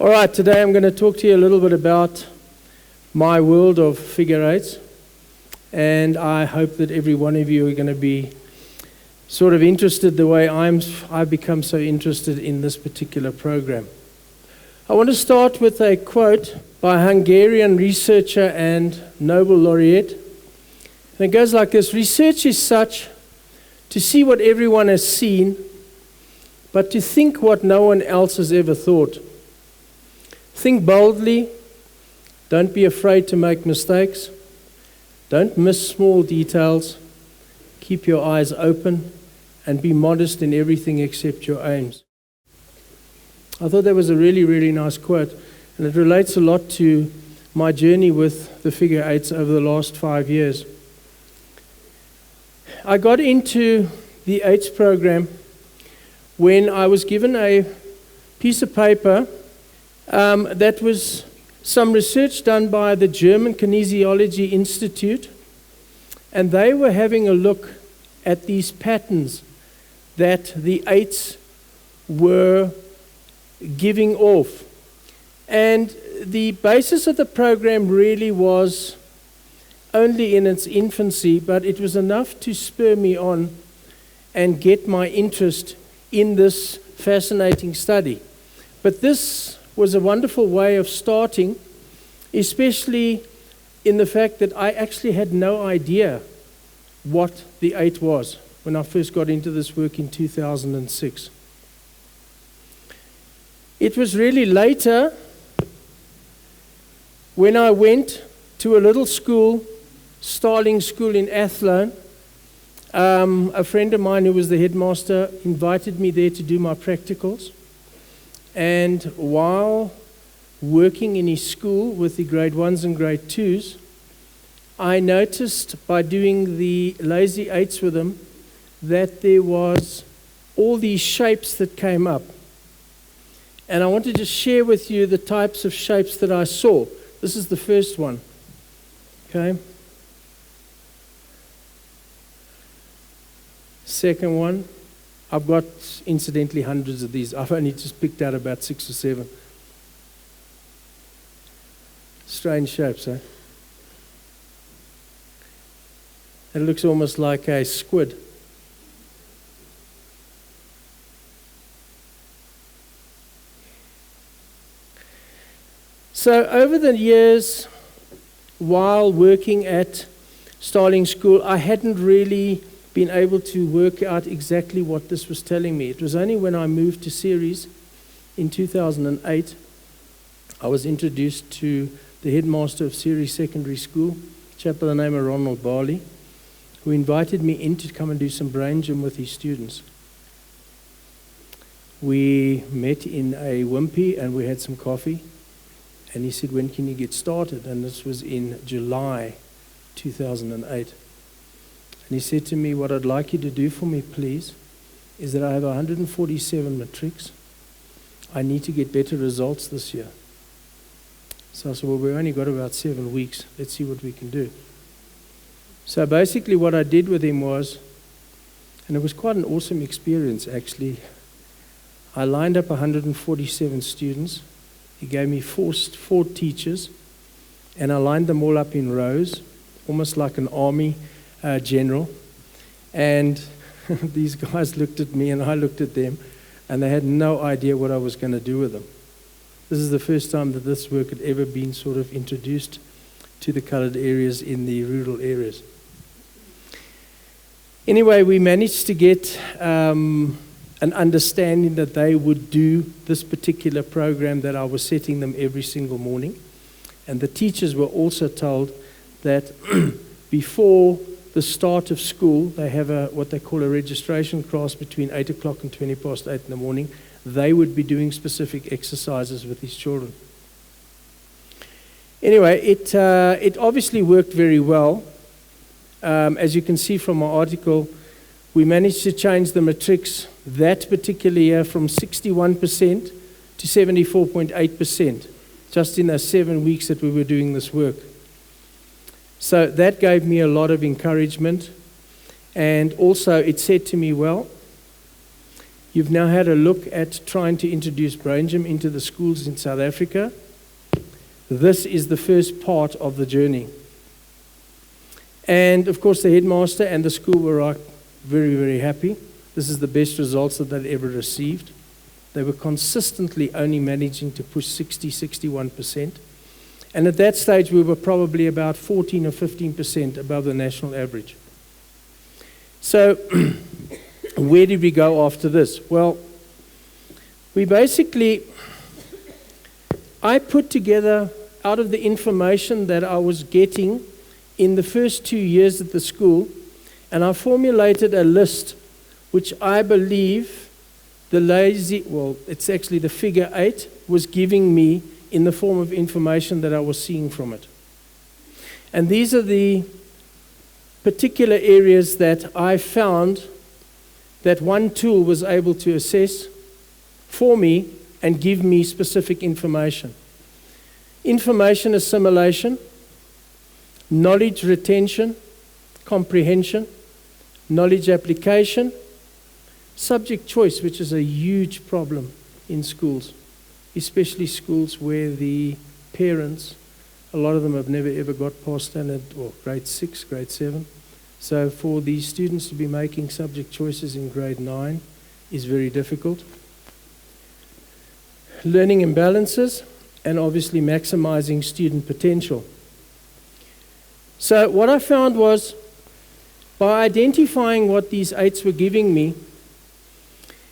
All right, today I'm going to talk to you a little bit about my world of figure eights, and I hope that every one of you are going to be sort of interested the way I've become so interested in this particular program. I want to start with a quote by a Hungarian researcher and Nobel laureate, and it goes like this: "Research is such to see what everyone has seen, but to think what no one else has ever thought. Think boldly, don't be afraid to make mistakes, don't miss small details, keep your eyes open, and be modest in everything except your aims." I thought that was a really, really nice quote, and it relates a lot to my journey with the figure eights over the last 5 years. I got into the eights program when I was given a piece of paper that was some research done by the German Kinesiology Institute, and they were having a look at these patterns that the eights were giving off. And the basis of the program really was only in its infancy, but it was enough to spur me on and get my interest in this fascinating study. But this was a wonderful way of starting, especially in the fact that I actually had no idea what the eight was when I first got into this work in 2006. It was really later when I went to a little school, Starling School in Athlone. A friend of mine who was the headmaster invited me there to do my practicals. And while working in his school with the grade 1s and grade 2s, I noticed by doing the lazy eights with them that there was all these shapes that came up. And I want to just share with you the types of shapes that I saw. This is the first one. Okay. Second one. I've got, incidentally, hundreds of these. I've only just picked out about 6 or 7. Strange shapes, eh? It looks almost like a squid. So over the years, while working at Starling School, I hadn't really been able to work out exactly what this was telling me. It was only when I moved to Ceres in 2008, I was introduced to the headmaster of Ceres Secondary School, a chap by the name of Ronald Barley, who invited me in to come and do some brain gym with his students. We met in a Wimpy and we had some coffee, and he said, "When can you get started?" And this was in July 2008. And he said to me, "What I'd like you to do for me, please, is that I have 147 matrics. I need to get better results this year." So I said, "Well, we've only got about 7 weeks. Let's see what we can do." So basically what I did with him was, and it was quite an awesome experience actually, I lined up 147 students. He gave me four teachers, and I lined them all up in rows, almost like an army general. And these guys looked at me and I looked at them, and they had no idea what I was going to do with them. This is the first time that this work had ever been sort of introduced to the colored areas in the rural areas. Anyway, we managed to get an understanding that they would do this particular program that I was setting them every single morning. And the teachers were also told that before the start of school, they have what they call a registration class between 8 o'clock and 20 past 8 in the morning. They would be doing specific exercises with these children. Anyway, it obviously worked very well. As you can see from my article, we managed to change the matrics that particular year from 61% to 74.8%, just in those 7 weeks that we were doing this work. So that gave me a lot of encouragement, and also it said to me, well, You've now had a look at trying to introduce brain gym into the schools in South Africa. This is the first part of the journey. And of course, the headmaster and the school were very, very happy. This is the best results that they'd ever received. They were consistently only managing to push 61%. And at that stage, we were probably about 14 or 15% above the national average. So where did we go after this? Well, I put together, out of the information that I was getting in the first 2 years at the school, and I formulated a list which I believe it's actually the figure 8 was giving me in the form of information that I was seeing from it. And these are the particular areas that I found that one tool was able to assess for me and give me specific information. Information assimilation, knowledge retention, comprehension, knowledge application, subject choice, which is a huge problem in schools, especially schools where the parents, a lot of them have never ever got past standard or grade 6, grade 7. So for these students to be making subject choices in grade 9 is very difficult. Learning imbalances, and obviously maximizing student potential. So what I found was, by identifying what these 8s were giving me,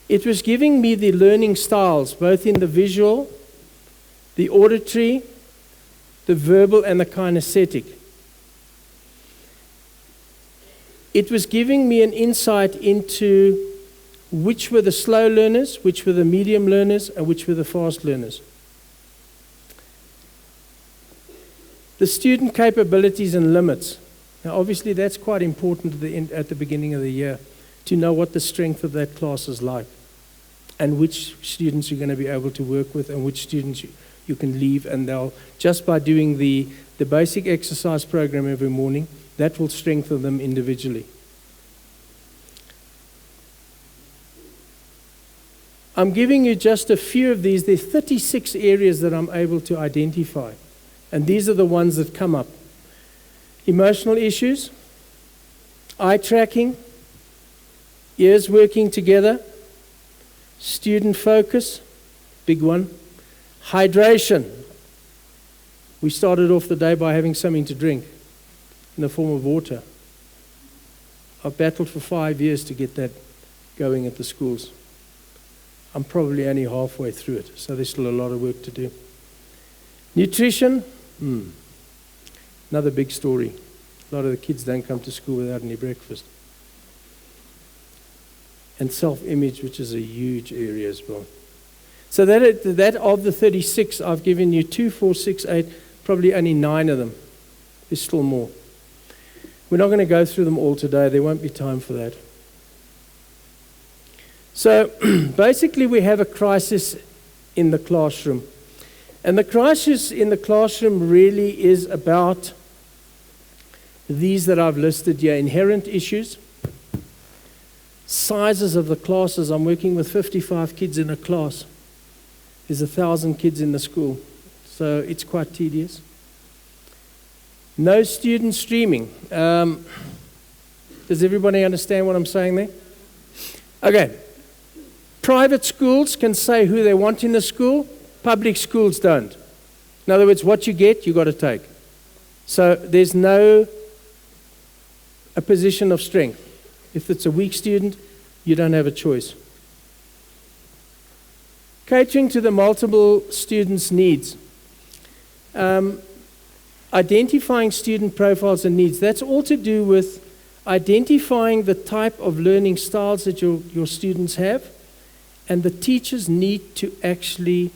it was giving me the learning styles, both in the visual, the auditory, the verbal, and the kinesthetic. It was giving me an insight into which were the slow learners, which were the medium learners, and which were the fast learners. The student capabilities and limits. Now, obviously, that's quite important at the beginning of the year, to know what the strength of that class is like, and which students you're going to be able to work with, and which students you can leave, and they'll, just by doing the basic exercise program every morning, that will strengthen them individually. I'm giving you just a few of these. There's 36 areas that I'm able to identify, and these are the ones that come up. Emotional issues, eye tracking, ears working together, student focus, big one, hydration. We started off the day by having something to drink in the form of water. I've battled for 5 years to get that going at the schools. I'm probably only halfway through it, so there's still a lot of work to do. Nutrition, another big story. A lot of the kids don't come to school without any breakfast. And self-image, which is a huge area as well. So that of the 36, I've given you 2, 4, 6, 8, probably only 9 of them. There's still more. We're not going to go through them all today. There won't be time for that. So basically, we have a crisis in the classroom. And the crisis in the classroom really is about these that I've listed here: inherent issues, sizes of the classes. I'm working with 55 kids in a class. There's 1,000 kids in the school, so it's quite tedious. No student streaming. Does everybody understand what I'm saying there? Okay. Private schools can say who they want in the school. Public schools don't. In other words, what you get, you got to take. So there's no a position of strength. If it's a weak student, you don't have a choice. Catering to the multiple students' needs. Identifying student profiles and needs. That's all to do with identifying the type of learning styles that your students have, and the teachers need to actually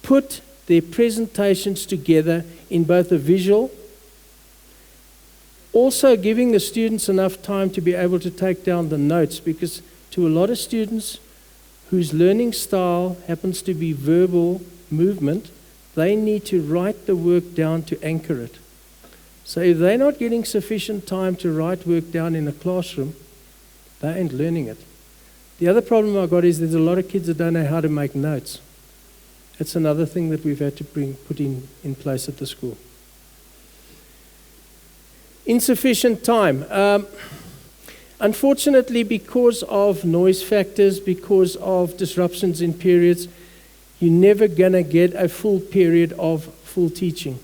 put their presentations together in both a visual, also giving the students enough time to be able to take down the notes, because to a lot of students whose learning style happens to be verbal movement, they need to write the work down to anchor it. So if they're not getting sufficient time to write work down in a classroom, they ain't learning it. The other problem I've got is there's a lot of kids that don't know how to make notes. That's another thing that we've had to put in place at the school. Insufficient time. Unfortunately, because of noise factors, because of disruptions in periods, you're never going to get a full period of full teaching.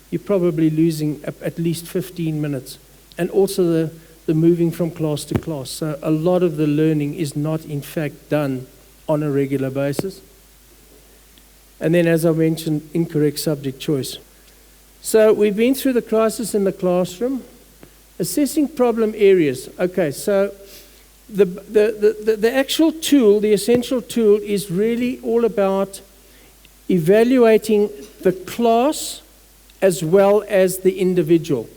You're probably losing at least 15 minutes. And also the moving from class to class. So a lot of the learning is not, in fact, done on a regular basis. And then, as I mentioned, incorrect subject choice. So we've been through the crisis in the classroom. Assessing problem areas. Okay, so the actual tool, the essential tool, is really all about evaluating the class as well as the individual.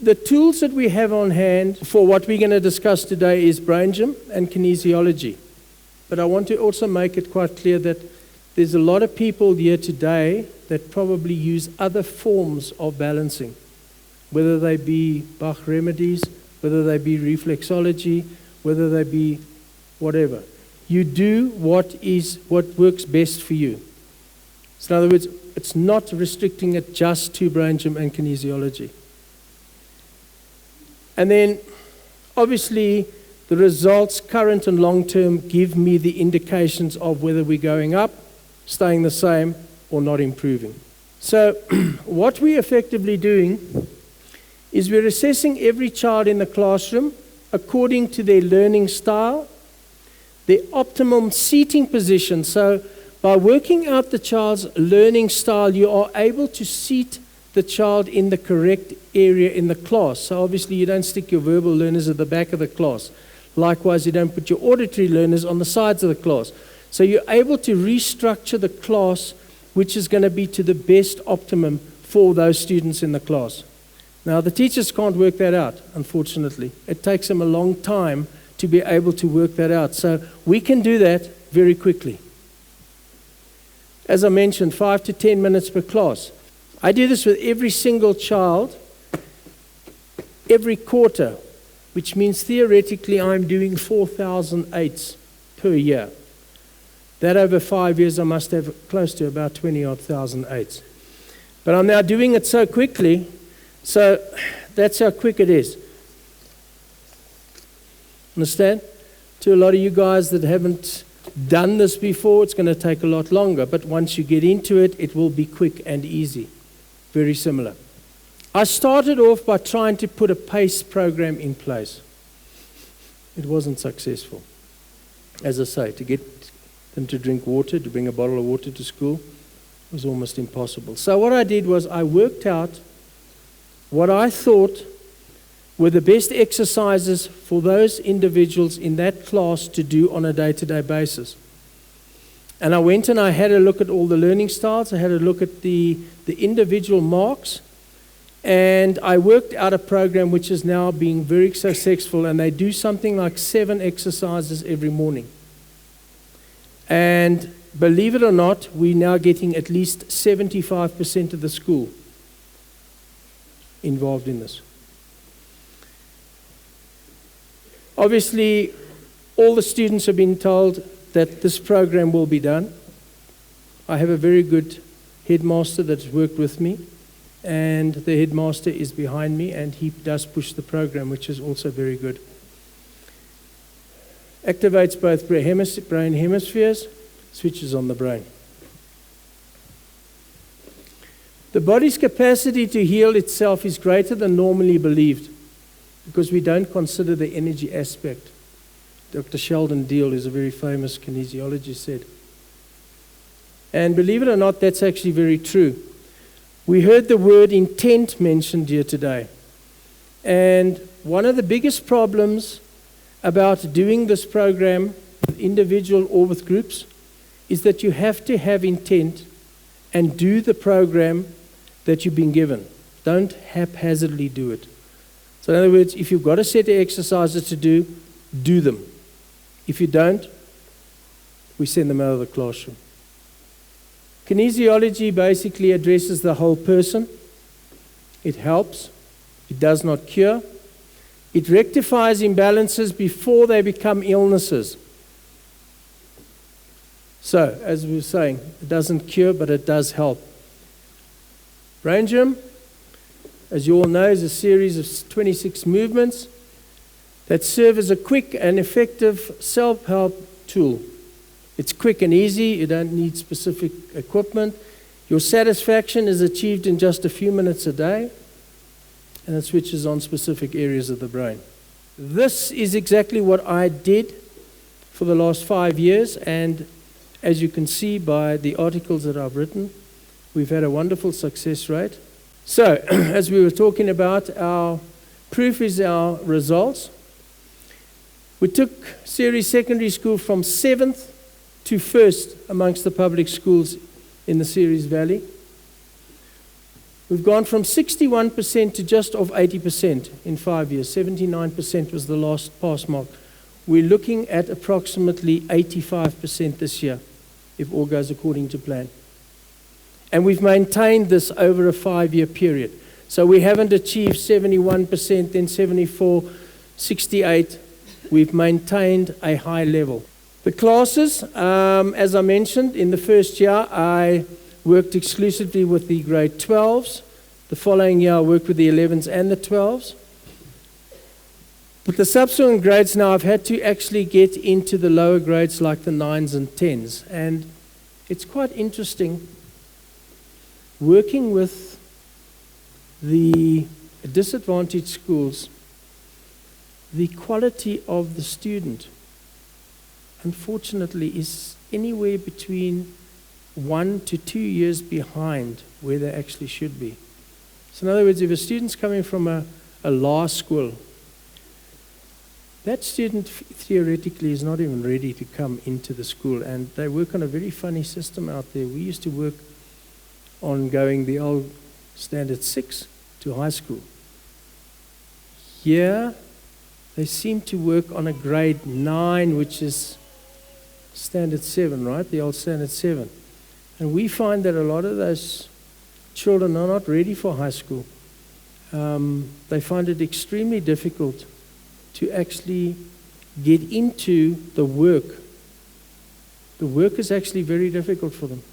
The tools that we have on hand for what we're going to discuss today is brain gym and kinesiology. But I want to also make it quite clear that there's a lot of people here today that probably use other forms of balancing, whether they be Bach remedies, whether they be reflexology, whether they be whatever. You do what works best for you. So in other words, it's not restricting it just to brain gym and kinesiology. And then, obviously, the results, current and long-term, give me the indications of whether we're going up, staying the same, or not improving. So what we're effectively doing is we're assessing every child in the classroom according to their learning style, their optimum seating position. So by working out the child's learning style, you are able to seat the child in the correct area in the class. So obviously you don't stick your verbal learners at the back of the class. Likewise, you don't put your auditory learners on the sides of the class. So you're able to restructure the class, which is going to be to the best optimum for those students in the class. Now, the teachers can't work that out, unfortunately. It takes them a long time to be able to work that out. So we can do that very quickly. As I mentioned, 5 to 10 minutes per class. I do this with every single child, every quarter, which means theoretically I'm doing 4,008s per year. That over 5 years I must have close to about 20-odd thousand eights. But I'm now doing it so quickly, so that's how quick it is. Understand? To a lot of you guys that haven't done this before, it's going to take a lot longer. But once you get into it, it will be quick and easy. Very similar. I started off by trying to put a PACE program in place. It wasn't successful. As I say, to get them to drink water, to bring a bottle of water to school, was almost impossible. So what I did was I worked out what I thought were the best exercises for those individuals in that class to do on a day-to-day basis. And I went and I had a look at all the learning styles. I had a look at the individual marks. And I worked out a program which is now being very successful. And they do something like 7 exercises every morning. And believe it or not, we're now getting at least 75% of the school involved in this. Obviously, all the students have been told that this program will be done. I have a very good headmaster that's worked with me, and the headmaster is behind me, and he does push the program, which is also very good. Activates both brain hemispheres, switches on the brain. The body's capacity to heal itself is greater than normally believed because we don't consider the energy aspect. Dr. Sheldon Deal is a very famous kinesiologist said. And believe it or not, that's actually very true. We heard the word intent mentioned here today. And one of the biggest problems about doing this program, individual or with groups, is that you have to have intent and do the program that you've been given. Don't haphazardly do it. So in other words, if you've got a set of exercises to do, do them. If you don't, we send them out of the classroom. Kinesiology basically addresses the whole person. It helps. It does not cure. It rectifies imbalances before they become illnesses. So, as we were saying, it doesn't cure, but it does help. Brain Gym, as you all know, is a series of 26 movements that serve as a quick and effective self-help tool. It's quick and easy. You don't need specific equipment. Your satisfaction is achieved in just a few minutes a day, and it switches on specific areas of the brain. This is exactly what I did for the last 5 years, and as you can see by the articles that I've written, we've had a wonderful success rate. So, as we were talking about, our proof is our results. We took Series Secondary School from 7th to 1st amongst the public schools in the Ceres Valley. We've gone from 61% to just off 80% in 5 years. 79% was the last pass mark. We're looking at approximately 85% this year, if all goes according to plan. And we've maintained this over a 5-year period. So we haven't achieved 71%, then 74, 68. We've maintained a high level. The classes, as I mentioned, in the first year, I worked exclusively with the grade 12s. The following year, I worked with the 11s and the 12s. But the subsequent grades now, I've had to actually get into the lower grades like the 9s and 10s. And it's quite interesting working with the disadvantaged schools. The quality of the student, unfortunately, is anywhere between 1 to 2 years behind where they actually should be. So in other words, if a student's coming from a law school, that student theoretically is not even ready to come into the school, and they work on a very funny system out there. We used to work on going the old standard 6 to high school. Here, they seem to work on a grade 9, which is standard 7, right? The old standard 7. And we find that a lot of those children are not ready for high school. They find it extremely difficult to actually get into the work. The work is actually very difficult for them.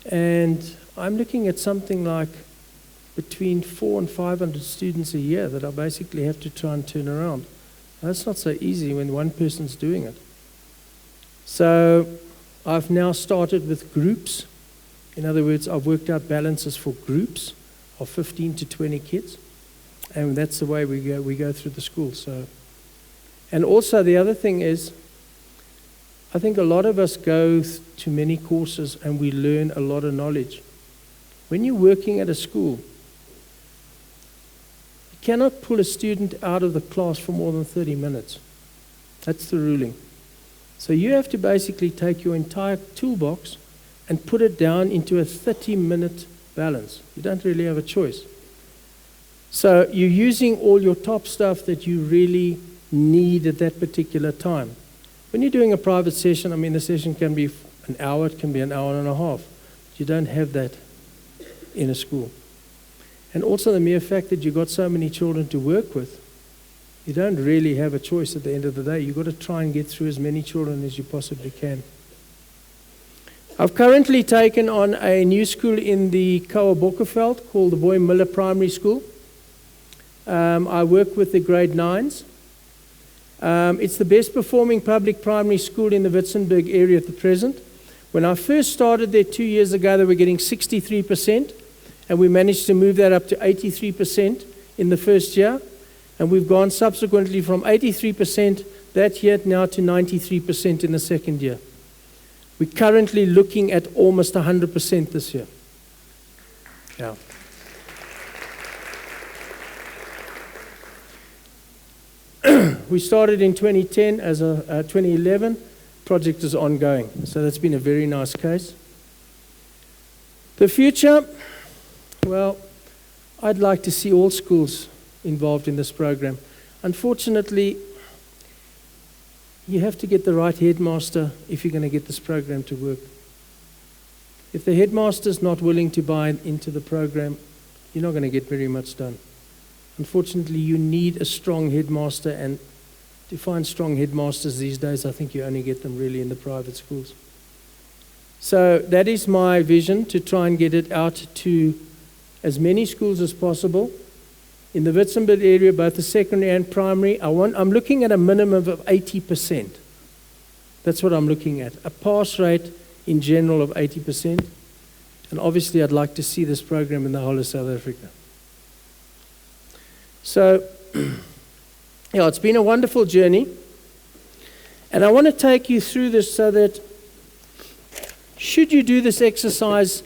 And I'm looking at something like between 400 and 500 students a year that I basically have to try and turn around. That's not so easy when one person's doing it. So I've now started with groups. In other words, I've worked out balances for groups of 15 to 20 kids. And that's the way we go through the school. So, and also the other thing is, I think a lot of us go to many courses and we learn a lot of knowledge. When you're working at a school, you cannot pull a student out of the class for more than 30 minutes. That's the ruling. So you have to basically take your entire toolbox and put it down into a 30-minute balance. You don't really have a choice. So you're using all your top stuff that you really need at that particular time. When you're doing a private session, I mean, the session can be an hour, it can be an hour and a half. You don't have that in a school. And also the mere fact that you've got so many children to work with, you don't really have a choice at the end of the day. You've got to try and get through as many children as you possibly can. I've currently taken on a new school in the Koa Bokkerveld called the Boy Miller Primary School. I work with the grade 9s. It's the best performing public primary school in the Witzenberg area at the present. When I first started there 2 years ago, they were getting 63%, and we managed to move that up to 83% in the first year. And we've gone subsequently from 83% that year now to 93% in the second year. We're currently looking at almost 100% this year. Yeah. We started in 2010 as a 2011. Project is ongoing. So that's been a very nice case. The future, well, I'd like to see all schools involved in this program. Unfortunately, you have to get the right headmaster if you're going to get this program to work. If the headmaster's not willing to buy into the program, you're not going to get very much done. Unfortunately, you need a strong headmaster, and to find strong headmasters these days, I think you only get them really in the private schools. So that is my vision, to try and get it out to as many schools as possible. In the Witzenberg area, both the secondary and primary, I'm looking at a minimum of 80%. That's what I'm looking at. A pass rate in general of 80%. And obviously I'd like to see this program in the whole of South Africa. So, yeah, it's been a wonderful journey. And I want to take you through this so that should you do this exercise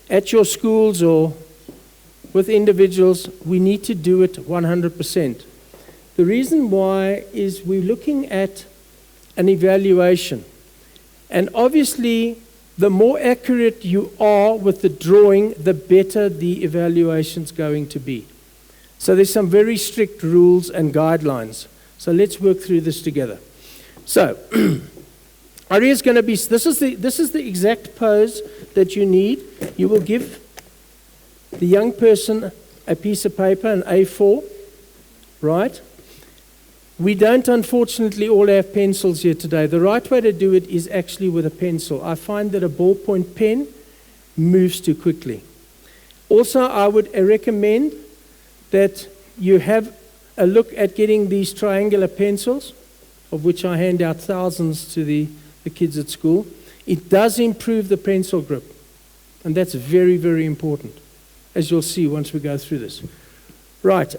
at your schools or with individuals, we need to do it 100%. The reason why is we're looking at an evaluation. And obviously, the more accurate you are with the drawing, the better the evaluation's going to be. So there's some very strict rules and guidelines. So let's work through this together. So, Aria's going to be, this is the exact pose that you need. You will give the young person a piece of paper, an A4, right? We don't, unfortunately, all have pencils here today. The right way to do it is actually with a pencil. I find that a ballpoint pen moves too quickly. Also, I would recommend that you have a look at getting these triangular pencils, of which I hand out thousands to the kids at school. It does improve the pencil grip, and that's very, very important, as you'll see once we go through this. Right,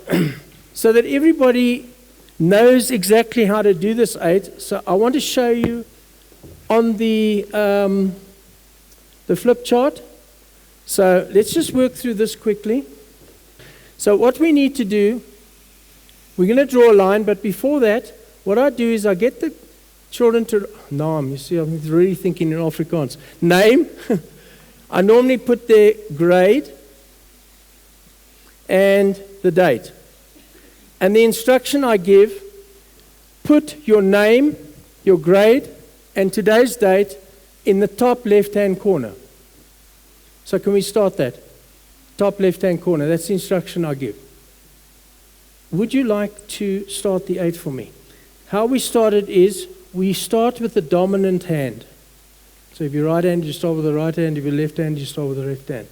so that everybody knows exactly how to do this 8. So I want to show you on the flip chart. So let's just work through this quickly. So what we need to do, we're going to draw a line, but before that, what I do is I get the children to, naam, you see, I'm really thinking in Afrikaans. Name, I normally put their grade and the date. And the instruction I give, put your name, your grade, and today's date in the top left-hand corner. So can we start that? Top left-hand corner, that's the instruction I give. Would you like to start the 8 for me? How we started is, we start with the dominant hand. So if you're right hand, you start with the right hand. If you're left hand, you start with the left hand.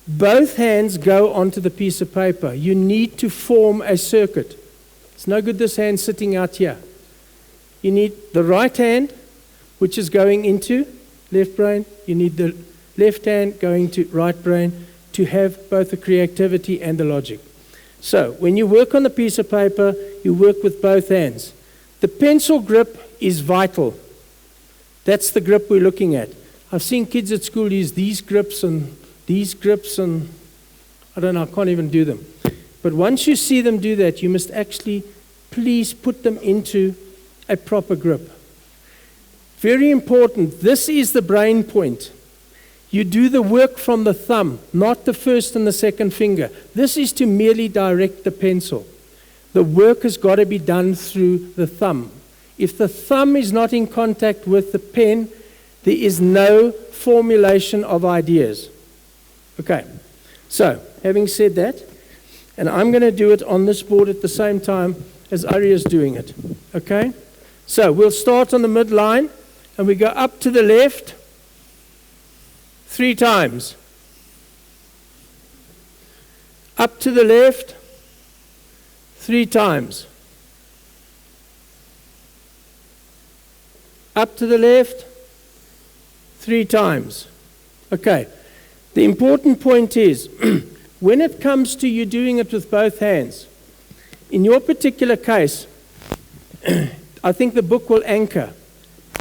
Both hands go onto the piece of paper. You need to form a circuit. It's no good this hand sitting out here. You need the right hand, which is going into left brain. You need the left hand going to right brain to have both the creativity and the logic. So when you work on the piece of paper, you work with both hands. The pencil grip is vital. That's the grip we're looking at. I've seen kids at school use these grips and I don't know, I can't even do them. But once you see them do that, you must actually please put them into a proper grip. Very important, this is the brain point. You do the work from the thumb, not the first and the second finger. This is to merely direct the pencil. The work has got to be done through the thumb. If the thumb is not in contact with the pen, there is no formulation of ideas. Okay, so having said that, and I'm going to do it on this board at the same time as Aria's doing it. Okay, so we'll start on the midline and we go up to the left 3 times. Up to the left 3 times. Up to the left 3 times. Okay. The important point is, when it comes to you doing it with both hands, in your particular case, I think the book will anchor,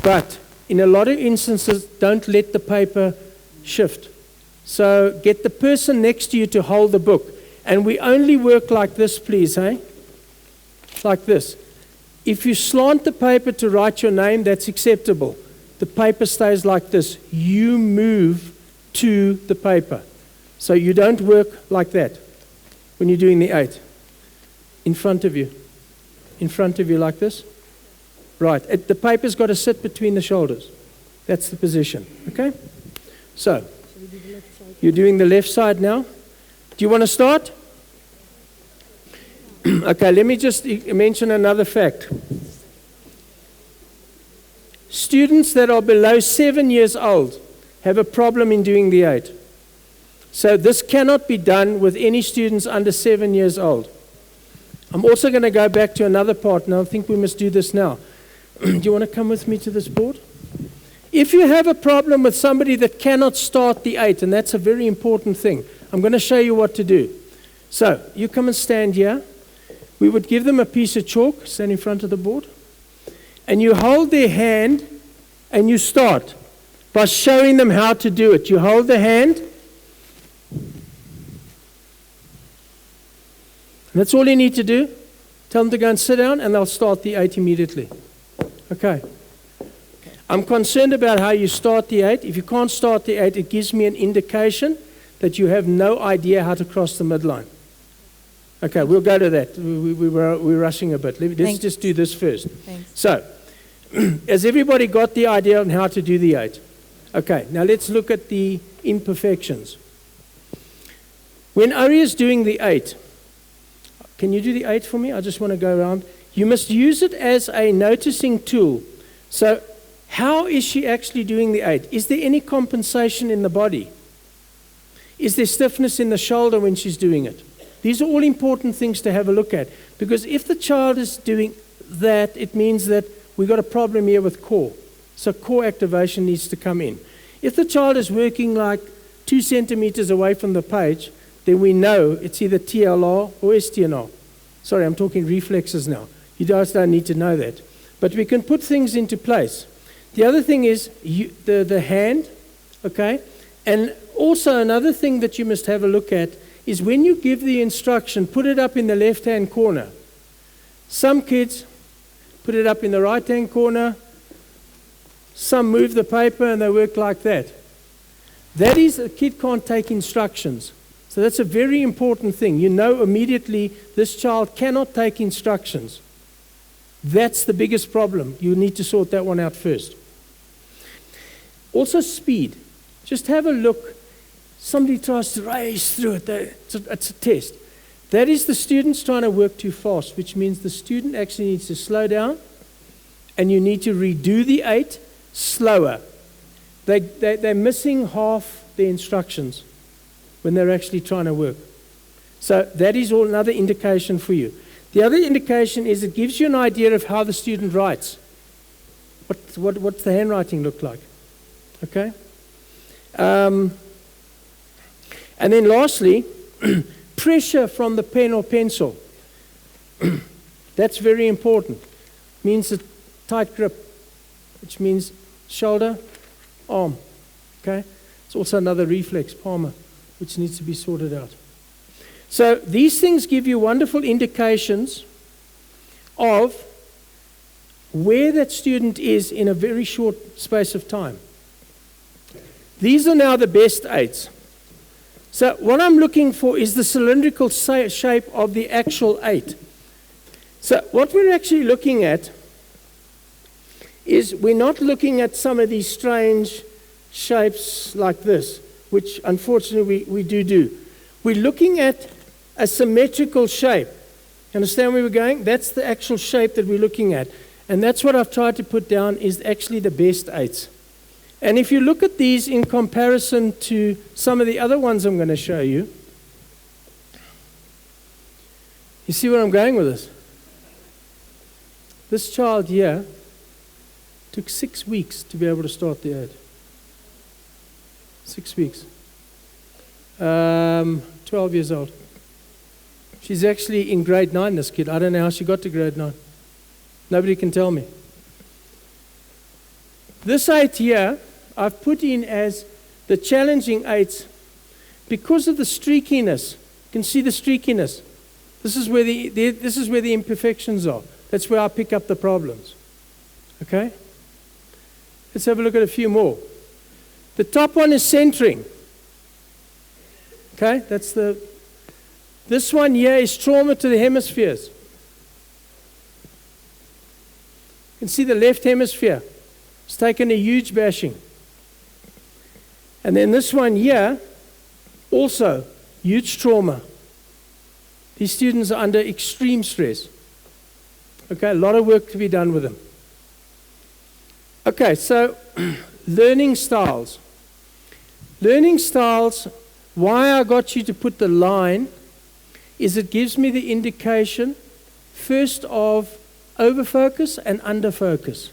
but in a lot of instances, don't let the paper shift. So get the person next to you to hold the book. And we only work like this, please, hey? Like this. If you slant the paper to write your name, that's acceptable. The paper stays like this. You move to the paper. So you don't work like that when you're doing the 8. In front of you. In front of you like this. Right. The paper's got to sit between the shoulders. That's the position. Okay? So, you're doing the left side now. Do you want to start? Okay, let me just mention another fact. students that are below 7 years old have a problem in doing the 8. So this cannot be done with any students under 7 years old. I'm also going to go back to another part now. I think we must do this now. Do you want to come with me to this board? If you have a problem with somebody that cannot start the 8, and that's a very important thing, I'm going to show you what to do. So you come and stand here. We would give them a piece of chalk, stand in front of the board, and you hold their hand and you start by showing them how to do it. You hold the hand. And that's all you need to do. Tell them to go and sit down, and they'll start the 8 immediately. Okay. I'm concerned about how you start the 8. If you can't start the 8, it gives me an indication that you have no idea how to cross the midline. Okay, we'll go to that. We're rushing a bit. Let's just do this first. Thanks. So, has everybody got the idea on how to do the 8? Okay, now let's look at the imperfections. When Ari is doing the 8, can you do the 8 for me? I just want to go around. You must use it as a noticing tool. So, how is she actually doing the 8? Is there any compensation in the body? Is there stiffness in the shoulder when she's doing it? These are all important things to have a look at. Because if the child is doing that, it means that we've got a problem here with core. So core activation needs to come in. If the child is working like 2 centimeters away from the page, then we know it's either TLR or STNR. Sorry, I'm talking reflexes now. You guys don't need to know that. But we can put things into place. The other thing is the hand, okay? And also another thing that you must have a look at is when you give the instruction, put it up in the left-hand corner. Some kids put it up in the right-hand corner. Some move the paper and they work like that. That is, a kid can't take instructions. So that's a very important thing. You know immediately this child cannot take instructions. That's the biggest problem. You need to sort that one out first. Also speed. Just have a look. Somebody tries to race through it. It's a test. That is the students trying to work too fast, which means the student actually needs to slow down and you need to redo the 8 slower. They're missing half the instructions when they're actually trying to work. So that is all another indication for you. The other indication is it gives you an idea of how the student writes. What's the handwriting look like? Okay? And then lastly, pressure from the pen or pencil. That's very important. Means a tight grip, which means shoulder, arm. Okay? It's also another reflex, palmar, which needs to be sorted out. So these things give you wonderful indications of where that student is in a very short space of time. These are now the best 8s. So what I'm looking for is the cylindrical shape of the actual 8. So what we're actually looking at is we're not looking at some of these strange shapes like this, which unfortunately we do. We're looking at a symmetrical shape. Understand where we're going? That's the actual shape that we're looking at. And that's what I've tried to put down is actually the best 8s. And if you look at these in comparison to some of the other ones I'm going to show you, you see where I'm going with this? This child here took 6 weeks to be able to start the 8. 6 weeks. 12 years old. She's actually in grade 9, this kid. I don't know how she got to grade 9. Nobody can tell me. This 8 here, I've put in as the challenging 8s because of the streakiness. You can see the streakiness. This is where the imperfections are. That's where I pick up the problems. Okay? Let's have a look at a few more. The top one is centering. Okay? This one here is trauma to the hemispheres. You can see the left hemisphere. It's taken a huge bashing. And then this one here, also huge trauma. These students are under extreme stress. Okay, a lot of work to be done with them. Okay, so learning styles. Learning styles, why I got you to put the line, is it gives me the indication, first of overfocus and underfocus.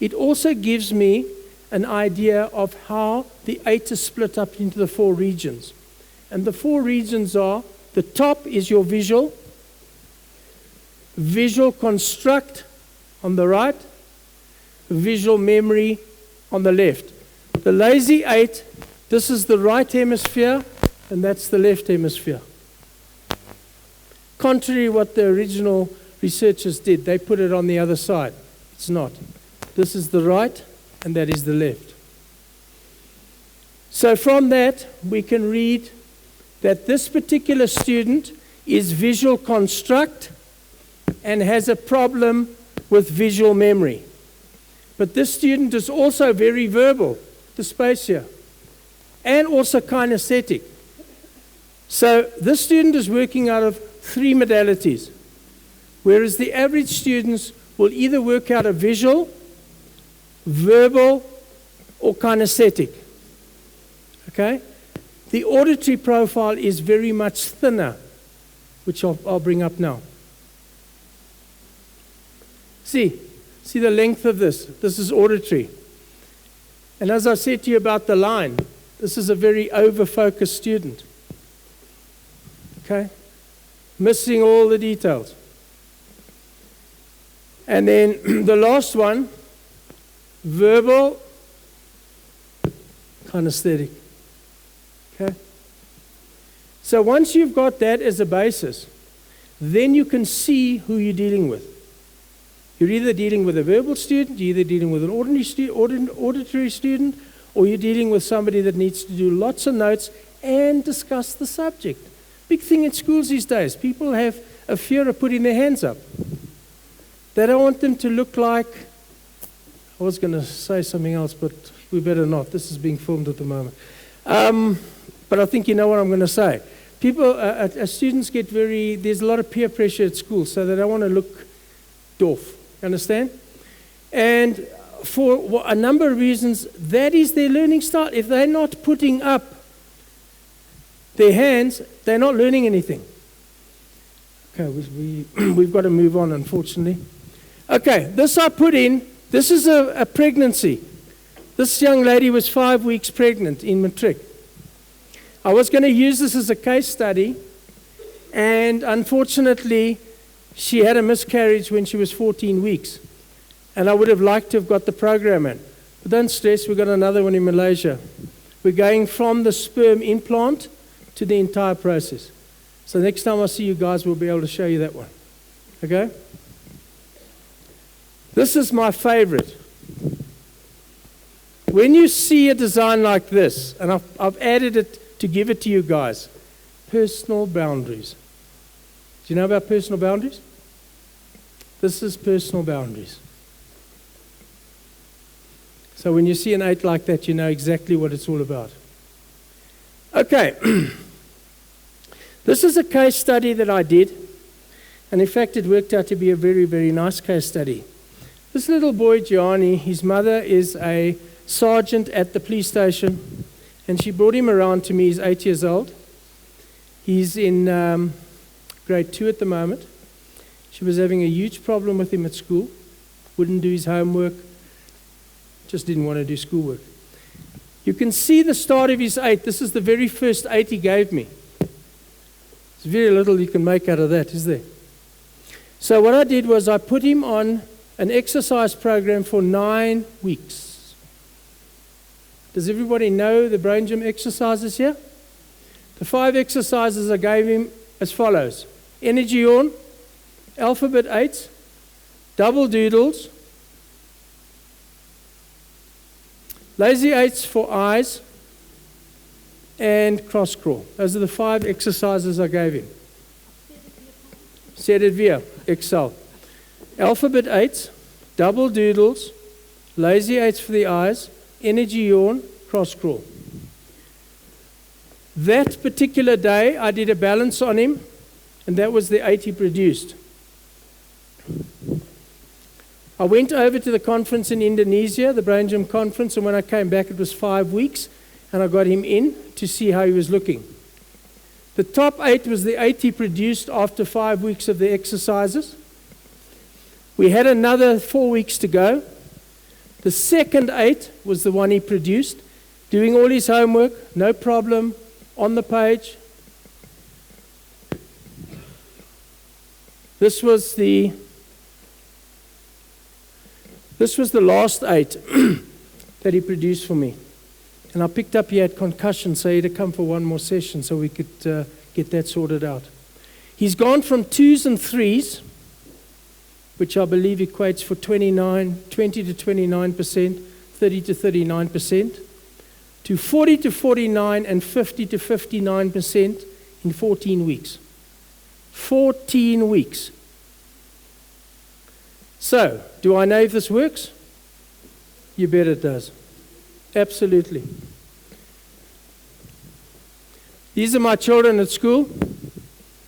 It also gives me an idea of how the 8 is split up into the 4 regions. And the 4 regions are, the top is your visual construct on the right, visual memory on the left. The lazy 8, this is the right hemisphere, and that's the left hemisphere. Contrary to what the original researchers did, they put it on the other side. It's not. This is the right, and that is the left. So from that, we can read that this particular student is visual construct and has a problem with visual memory. But this student is also very verbal, dysplasia, and also kinesthetic. So this student is working out of 3 modalities, whereas the average students will either work out of visual, verbal, or kinesthetic. Okay? The auditory profile is very much thinner, which I'll bring up now. See the length of this. This is auditory. And as I said to you about the line, this is a very over-focused student. Okay? Missing all the details. And then the last one, verbal, kinesthetic. Okay? So once you've got that as a basis, then you can see who you're dealing with. You're either dealing with a verbal student, you're either dealing with an auditory student, or you're dealing with somebody that needs to do lots of notes and discuss the subject. Big thing in schools these days. People have a fear of putting their hands up. They don't want them to look like, I was going to say something else, but we better not. This is being filmed at the moment. But I think you know what I'm going to say. Students get there's a lot of peer pressure at school, so they don't want to look dwarf. Understand? And for a number of reasons, that is their learning style. If they're not putting up their hands, they're not learning anything. Okay, we've got to move on, unfortunately. Okay, this I put in. This is a pregnancy. This young lady was 5 weeks pregnant in matric. I was going to use this as a case study, and unfortunately, she had a miscarriage when she was 14 weeks. And I would have liked to have got the program in. But don't stress, we've got another one in Malaysia. We're going from the sperm implant to the entire process. So next time I see you guys, we'll be able to show you that one. Okay? This is my favorite. When you see a design like this, and I've added it to give it to you guys, personal boundaries. Do you know about personal boundaries? This is personal boundaries. So when you see an 8 like that, you know exactly what it's all about. Okay. This is a case study that I did. And in fact, it worked out to be a very, very nice case study. This little boy, Gianni, his mother is a sergeant at the police station. And she brought him around to me. He's 8 years old. He's in grade 2 at the moment. She was having a huge problem with him at school. Wouldn't do his homework. Just didn't want to do schoolwork. You can see the start of his 8. This is the very first 8 he gave me. There's very little you can make out of that, is there? So what I did was I put him on an exercise program for 9 weeks. Does everybody know the brain gym exercises here? The 5 exercises I gave him as follows. Energy yawn, alphabet 8, double doodles, lazy 8s for eyes, and cross crawl. Those are the 5 exercises I gave him. Said it via Excel. Alphabet 8s, double doodles, lazy 8s for the eyes, energy yawn, cross crawl. That particular day, I did a balance on him, and that was the 8 he produced. I went over to the conference in Indonesia, the Brain Gym conference, and when I came back it was 5 weeks, and I got him in to see how he was looking. The top 8 was the 8 he produced after 5 weeks of the exercises. We had another 4 weeks to go. The second 8 was the one he produced, doing all his homework, no problem, on the page. This was the last 8 that he produced for me. And I picked up he had concussion, so he had to come for one more session so we could get that sorted out. He's gone from 2s and 3s, which I believe equates for 20 to 29%, 30 to 39%, to 40 to 49 and 50 to 59% in 14 weeks. 14 weeks. So, do I know if this works? You bet it does. Absolutely. These are my children at school,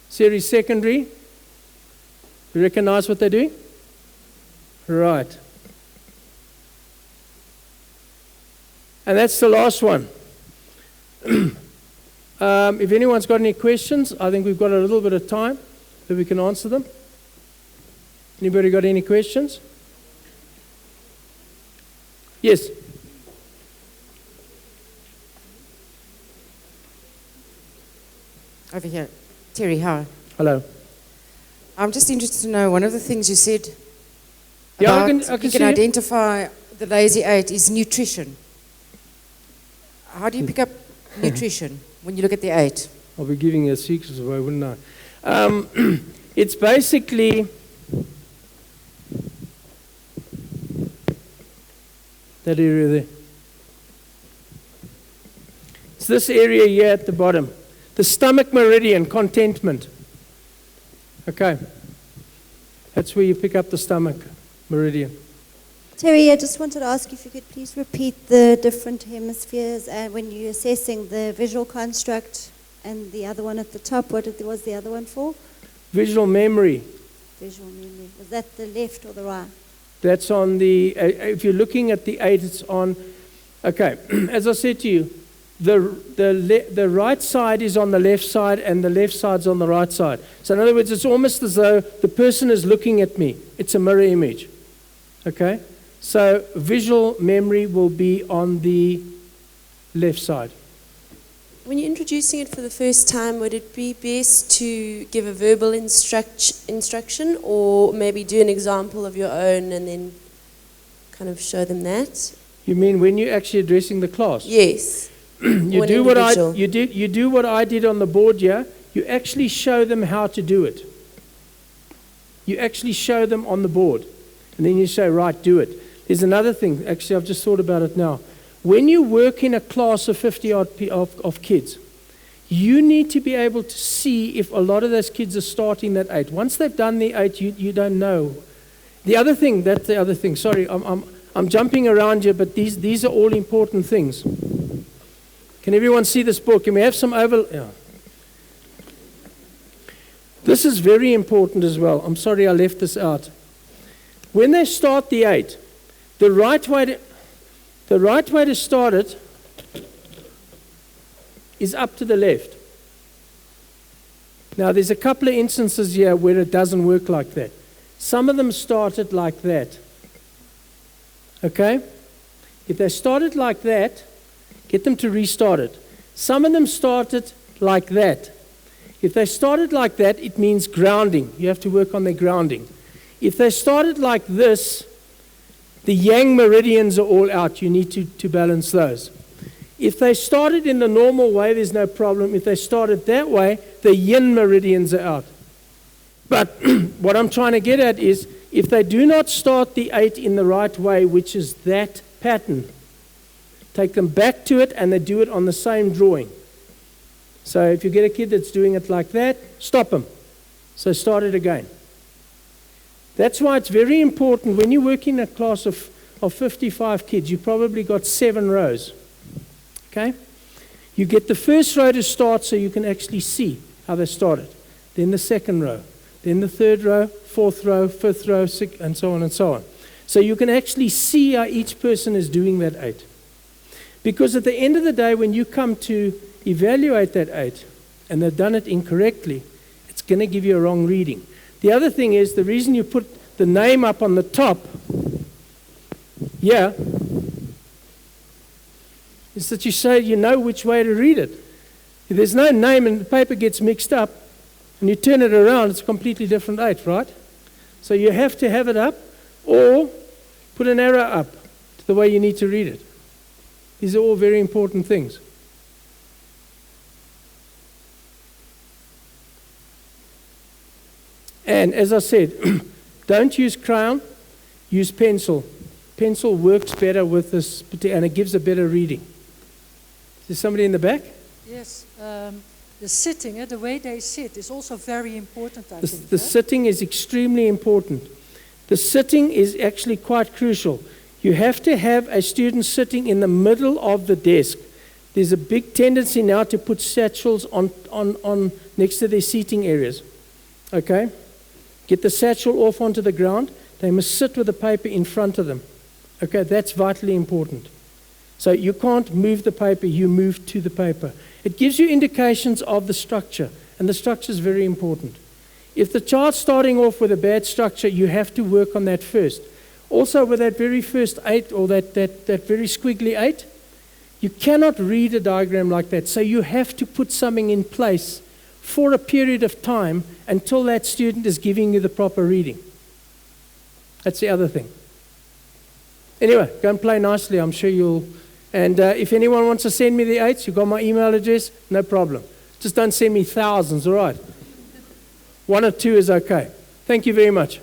Series Secondary. You recognize what they're doing? Right. And that's the last one. If anyone's got any questions, I think we've got a little bit of time that we can answer them. Anybody got any questions? Yes. Over here. Terry, hi. Hello. I'm just interested to know, one of the things you said Yeah, about I can you see can it. identify the lazy 8 is nutrition. How do you pick up nutrition when you look at the 8? I'll be giving you a secret away, wouldn't I? It's basically that area there. It's this area here at the bottom. The stomach meridian, contentment. Okay. That's where you pick up the stomach meridian. Terry, I just wanted to ask if you could please repeat the different hemispheres when you're assessing the visual construct and the other one at the top. What was the other one for? Visual memory. Visual memory. Was that the left or the right? That's on the, if you're looking at the 8, it's on, okay, as I said to you, the right side is on the left side and the left side's on the right side. So in other words, it's almost as though the person is looking at me. It's a mirror image. Okay? So visual memory will be on the left side. When you're introducing it for the first time, would it be best to give a verbal instruction or maybe do an example of your own and then kind of show them that? You mean when you're actually addressing the class? Yes. You do what I did on the board here. You actually show them how to do it. You actually show them on the board. And then you say, right, do it. There's another thing. Actually, I've just thought about it now. When you work in a class of 50 of kids, you need to be able to see if a lot of those kids are starting that 8. Once they've done the 8, you don't know. That's the other thing. Sorry, I'm jumping around here, but these are all important things. Can everyone see this book? Can we have some yeah. This is very important as well. I'm sorry I left this out. When they start the 8, the right way to start it is up to the left. Now there's a couple of instances here where it doesn't work like that. Some of them start it like that. Okay? If they start it like that, get them to restart it. Some of them start it like that. If they start it like that, it means grounding. You have to work on their grounding. If they start it like this, the yang meridians are all out. You need to balance those. If they start it in the normal way, there's no problem. If they start it that way, the yin meridians are out. But what I'm trying to get at is, if they do not start the 8 in the right way, which is that pattern, take them back to it and they do it on the same drawing. So if you get a kid that's doing it like that, stop them. So start it again. That's why it's very important when you work in a class of 55 kids, you probably got 7 rows. Okay? You get the first row to start so you can actually see how they started. Then the second row. Then the third row, fourth row, fifth row, sixth, and so on and so on. So you can actually see how each person is doing that 8. Because at the end of the day, when you come to evaluate that 8, and they've done it incorrectly, it's going to give you a wrong reading. The other thing is, the reason you put the name up on the top here is that you say you know which way to read it. If there's no name and the paper gets mixed up, and you turn it around, it's a completely different 8, right? So you have to have it up, or put an arrow up to the way you need to read it. These are all very important things. And as I said, don't use crayon, use pencil. Pencil works better with this, and it gives a better reading. Is there somebody in the back? Yes, the sitting, the way they sit is also very important, I think. The sitting is extremely important. The sitting is actually quite crucial. You have to have a student sitting in the middle of the desk. There's a big tendency now to put satchels on next to their seating areas. Okay? Get the satchel off onto the ground. They must sit with the paper in front of them. Okay, that's vitally important. So you can't move the paper, you move to the paper. It gives you indications of the structure, and the structure is very important. If the child's starting off with a bad structure, you have to work on that first. Also, with that very first 8, or that very squiggly 8, you cannot read a diagram like that. So you have to put something in place for a period of time until that student is giving you the proper reading. That's the other thing. Anyway, go and play nicely. I'm sure you'll... And if anyone wants to send me the 8s, you've got my email address, no problem. Just don't send me thousands, all right? 1 or 2 is okay. Thank you very much.